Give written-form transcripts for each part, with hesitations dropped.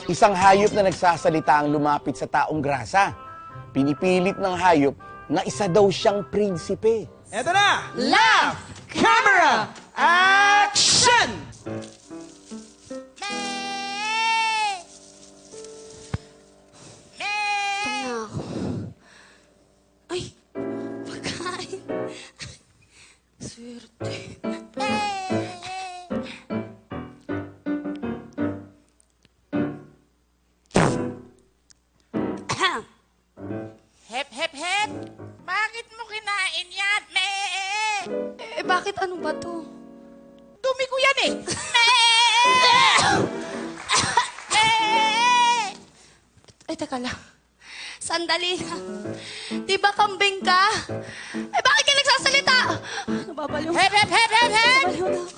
Isang hayop na nagsasalita ang lumapit sa taong grasa. Pinipilit ng hayop na isa daw siyang prinsipe. Eto na! Laugh! Camera! Action! Gutom na ako. Ay, pagkain. Swerte. Hep, hep, hep! Bakit mo kinain yan? Bakit ano ba to? Dumi ko yan eh! Ay, teka lang. Sandali lang. Di ba kambing ka? Bakit ka nagsasalita? Nababaliw. Hep, hep, hep, hep, hep! Nababaliw na ako.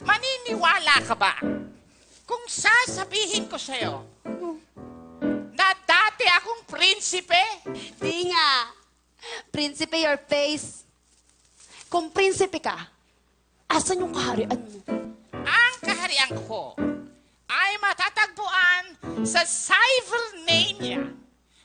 Maniniwala ka ba kung sasabihin ko sa'yo na dati akong prinsipe? Di nga. Prinsipe your face. Kung prinsipe ka, asan yung kaharian mo? Ang kaharian ko ay matatagpuan sa Cyvernania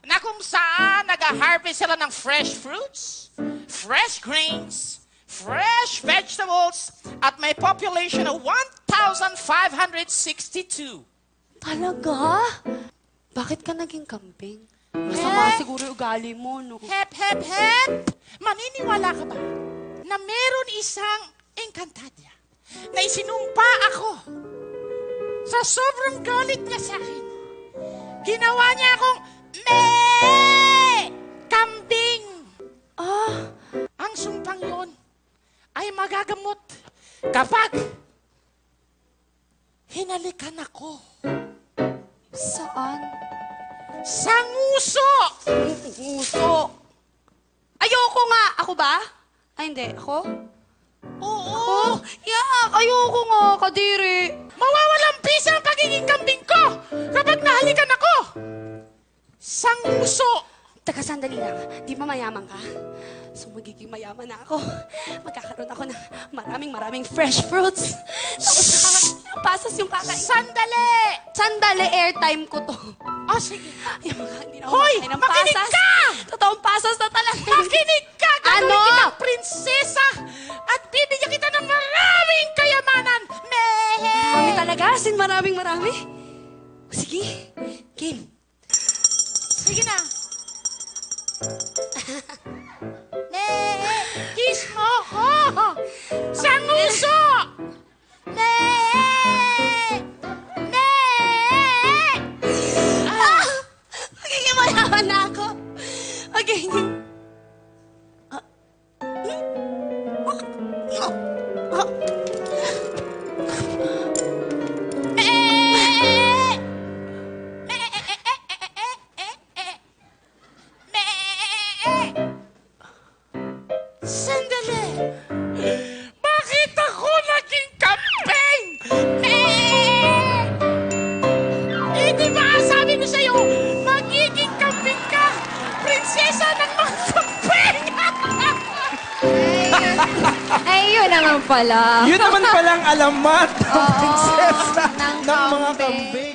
na kung saan nag-harvest sila ng fresh fruits, fresh grains, fresh vegetables, at may population of 1,562. Talaga? Bakit ka naging kambing? Masama siguro yung ugali mo, no? Hep, hep, hep! Maniniwala ka ba na meron isang engkantadya na isinumpa ako sa sobrang galit niya sa akin? Ginawa niya akong kambing! Ah, Ang sumpang yon ay magagamot kapag hinalikan ako saan? sa nguso! Nguso. Ayoko nga. Ako ba? Ay, hindi. Ako? Oo! Yak! Ayoko nga, kadiri. Mawawalang bisa ang pagiging kambing ko kapag nahalikan ako sa nguso! Teka, sandali lang. Di ba mayaman ka? So, magiging mayaman na ako. Magkakaroon ako ng maraming fresh fruits. Tapos pasas yung kakain. Sandali! Sandali, airtime ko to. O sige. Ay, hindi na ako Hoy! makain ng Makinig pasas. ka! Totoong pasas na talaga. Makinig ka! Gagawin Ano? kitang prinsesa at bibigyan kita ng maraming kayamanan! Marami talaga, sin marami. Sige, game. Sige na. Kiss mo ko! Sa nguso! Magiging mayaman na ako. Magiging... Sandali! Bakit ako naging kambing? Di ba sabi ko sa'yo, magiging kambing ka? Prinsesa ng mga kambing! Ay, yun naman pala. Yun naman palang alamat ng prinsesa ng ng mga kambing. kambing.